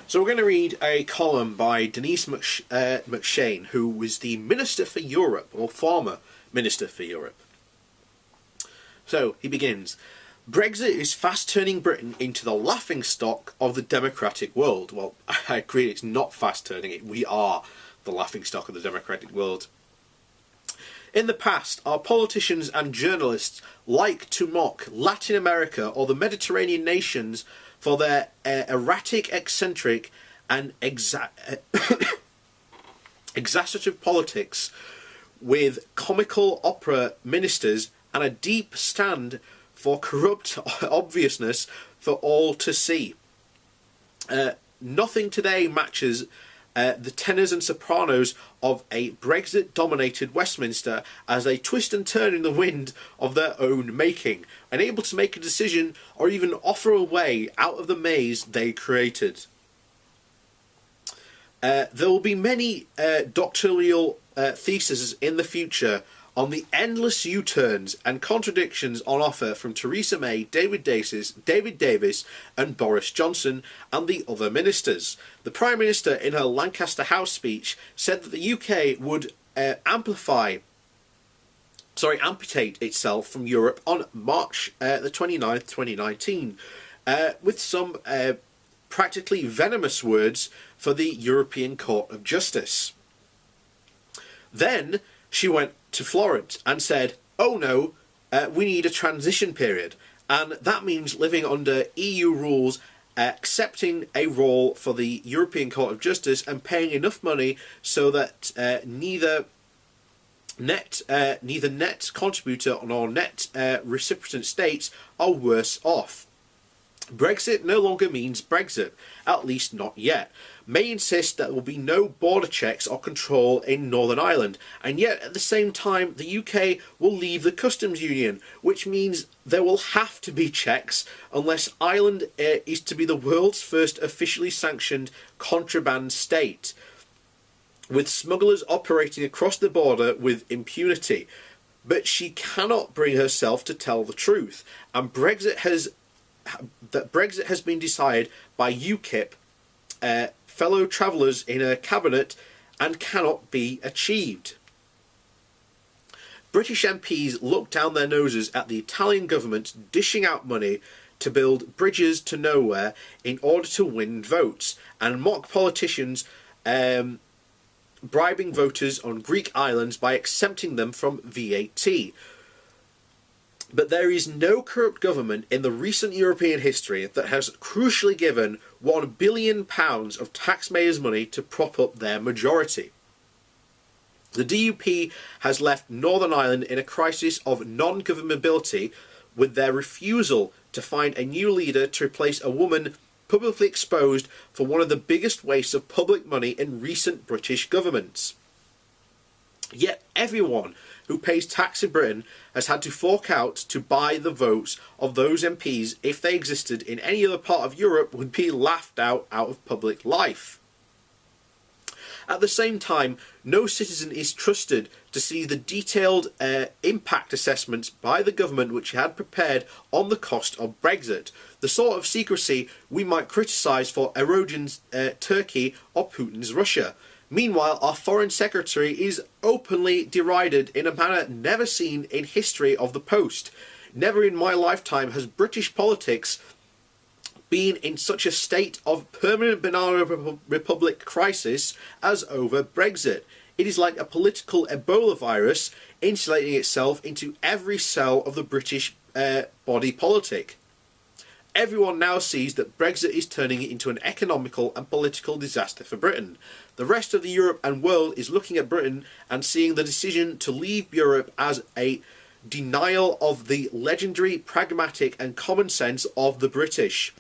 So we're going to read a column by Denise McShane, who was the Minister for Europe, or former Minister for Europe. So he begins, Brexit is fast turning Britain into the laughingstock of the democratic world. Well, I agree, it's not fast turning it. We are the laughingstock of the democratic world. In the past, our politicians and journalists like to mock Latin America or the Mediterranean nations for their erratic, eccentric and exaggerative politics, with comical opera ministers and a deep stand for corrupt obviousness for all to see. Nothing today matches the tenors and sopranos of a Brexit-dominated Westminster as they twist and turn in the wind of their own making, unable to make a decision or even offer a way out of the maze they created. There will be many doctoral theses in the future on the endless U-turns and contradictions on offer from Theresa May, David Davis and Boris Johnson and the other ministers. The Prime Minister, in her Lancaster House speech, said that the UK would amputate itself from Europe on March the 29th, 2019, with some practically venomous words for the European Court of Justice. Then she went to Florence and said, oh no, we need a transition period, and that means living under EU rules, accepting a role for the European Court of Justice and paying enough money so that neither net contributor nor net recipient states are worse off. Brexit no longer means Brexit, at least not yet. May insists that there will be no border checks or control in Northern Ireland, and yet at the same time the UK will leave the customs union, which means there will have to be checks unless Ireland is to be the world's first officially sanctioned contraband state, with smugglers operating across the border with impunity. But she cannot bring herself to tell the truth, and Brexit has been decided by UKIP, fellow travellers in her cabinet, and cannot be achieved. British MPs look down their noses at the Italian government dishing out money to build bridges to nowhere in order to win votes, and mock politicians bribing voters on Greek islands by exempting them from VAT. But there is no corrupt government in the recent European history that has crucially given £1 billion of taxpayers' money to prop up their majority. The DUP has left Northern Ireland in a crisis of non-governability, with their refusal to find a new leader to replace a woman publicly exposed for one of the biggest wastes of public money in recent British governments. Yet everyone who pays tax in Britain has had to fork out to buy the votes of those MPs. If they existed in any other part of Europe, would be laughed out of public life. At the same time, no citizen is trusted to see the detailed impact assessments by the government which had prepared on the cost of Brexit, the sort of secrecy we might criticise for Erdogan's Turkey or Putin's Russia. Meanwhile, our Foreign Secretary is openly derided in a manner never seen in history of the post. Never in my lifetime has British politics been in such a state of permanent banana republic crisis as over Brexit. It is like a political Ebola virus insulating itself into every cell of the British body politic. Everyone now sees that Brexit is turning into an economical and political disaster for Britain. The rest of the Europe and world is looking at Britain and seeing the decision to leave Europe as a denial of the legendary, pragmatic and common sense of the British.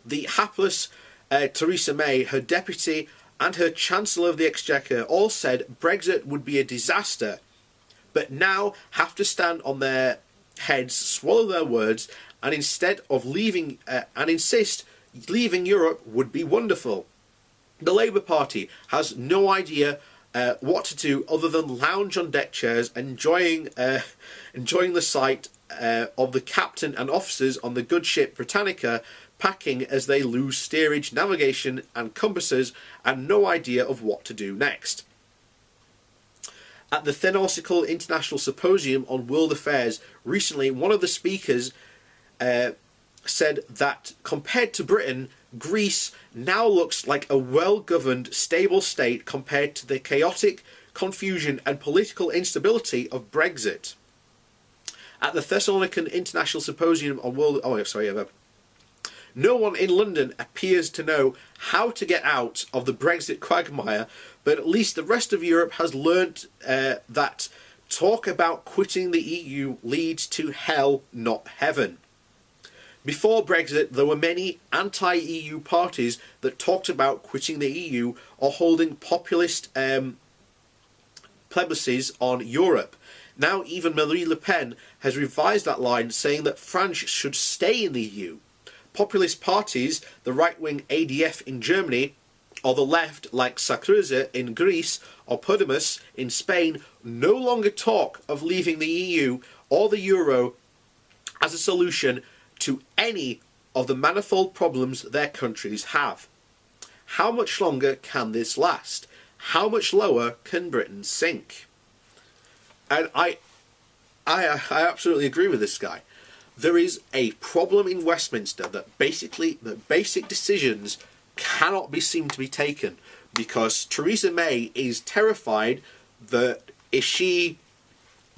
The hapless Theresa May, her deputy and her Chancellor of the Exchequer all said Brexit would be a disaster, but now have to stand on their heads, swallow their words, and instead of leaving and insist leaving Europe would be wonderful. The Labour Party has no idea what to do other than lounge on deck chairs, enjoying the sight of the captain and officers on the good ship Britannica packing as they lose steerage, navigation and compasses and no idea of what to do next. At the Theosophical International Symposium on World Affairs recently, one of the speakers said that compared to Britain, Greece now looks like a well-governed, stable state compared to the chaotic confusion and political instability of Brexit. At the Thessalonican International Symposium on World... No one in London appears to know how to get out of the Brexit quagmire, but at least the rest of Europe has learnt that talk about quitting the EU leads to hell, not heaven. Before Brexit, there were many anti-EU parties that talked about quitting the EU or holding populist plebiscites on Europe. Now even Marine Le Pen has revised that line, saying that France should stay in the EU. Populist parties, the right-wing ADF in Germany, or the left like Syriza in Greece or Podemos in Spain, no longer talk of leaving the EU or the Euro as a solution to any of the manifold problems their countries have. How much longer can this last? How much lower can Britain sink? And I absolutely agree with this guy. There is a problem in Westminster that basic decisions cannot be seen to be taken, because Theresa May is terrified that if she,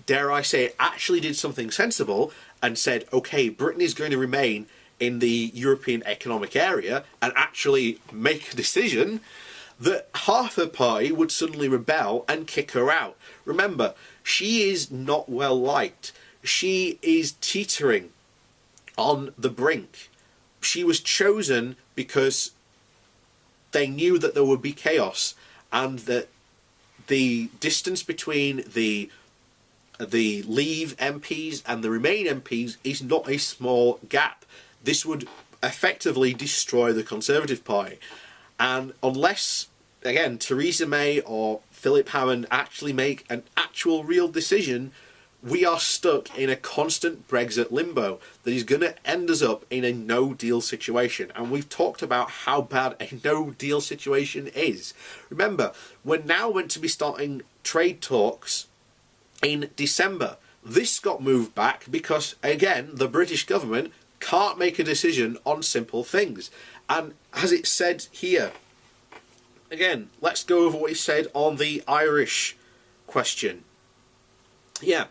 dare I say, actually did something sensible and said, okay, Britain is going to remain in the European Economic Area and actually make a decision, that half her party would suddenly rebel and kick her out. Remember, she is not well liked. She is teetering on the brink. She was chosen because they knew that there would be chaos, and that the distance between the Leave MPs and the Remain MPs is not a small gap. This would effectively destroy the Conservative Party. And unless, again, Theresa May or Philip Hammond actually make an actual real decision, we are stuck in a constant Brexit limbo that is going to end us up in a no-deal situation. And we've talked about how bad a no-deal situation is. Remember, we're now meant to be starting trade talks in December. This got moved back because, again, the British government can't make a decision on simple things. And as it said here, again, let's go over what he said on the Irish question. Yeah.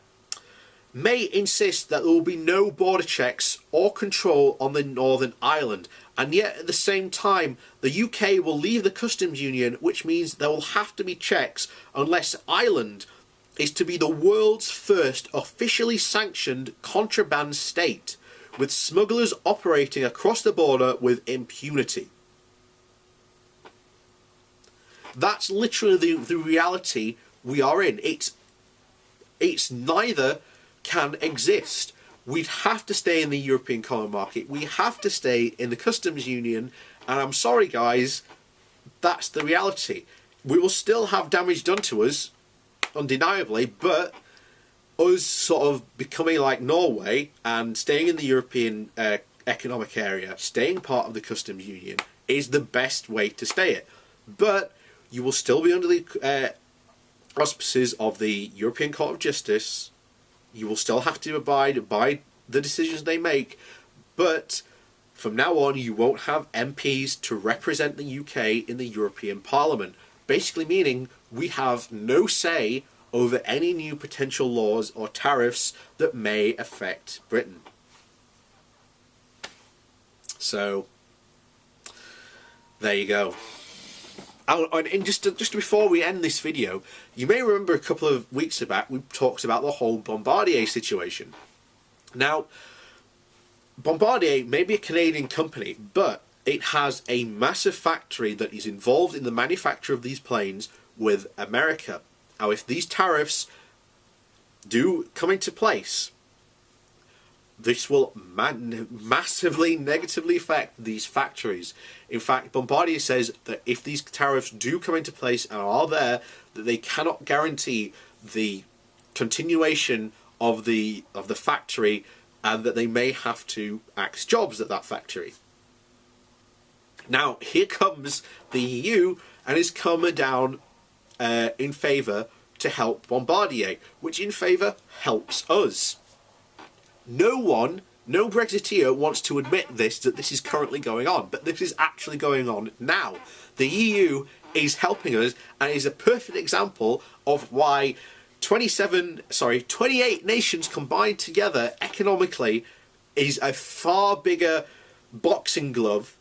May insists that there will be no border checks or control on the Northern Ireland, and yet at the same time the UK will leave the customs union, which means there will have to be checks unless Ireland is to be the world's first officially sanctioned contraband state, with smugglers operating across the border with impunity. That's literally the reality we are in. It's neither can exist. We'd have to stay in the European common market. We have to stay in the customs union. And I'm sorry, guys, that's the reality. We will still have damage done to us, undeniably, but us sort of becoming like Norway and staying in the European economic area, staying part of the customs union, is the best way to stay it. But you will still be under the auspices of the European Court of Justice. You will still have to abide by the decisions they make, but from now on you won't have MPs to represent the UK in the European Parliament, basically meaning we have no say over any new potential laws or tariffs that may affect Britain. So, there you go. And just before we end this video, you may remember a couple of weeks back we talked about the whole Bombardier situation. Now, Bombardier may be a Canadian company, but it has a massive factory that is involved in the manufacture of these planes with America. Now, if these tariffs do come into place, this will massively negatively affect these factories. In fact, Bombardier says that if these tariffs do come into place and are there, that they cannot guarantee the continuation of the factory, and that they may have to axe jobs at that factory. Now, here comes the EU and is coming down in favour to help Bombardier, which in favour helps us. No Brexiteer wants to admit that this is currently going on, but this is actually going on now. The EU is helping us and is a perfect example of why 28 nations combined together economically is a far bigger boxing glove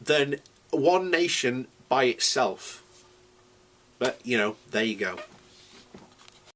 than one nation by itself. But, you know, there you go.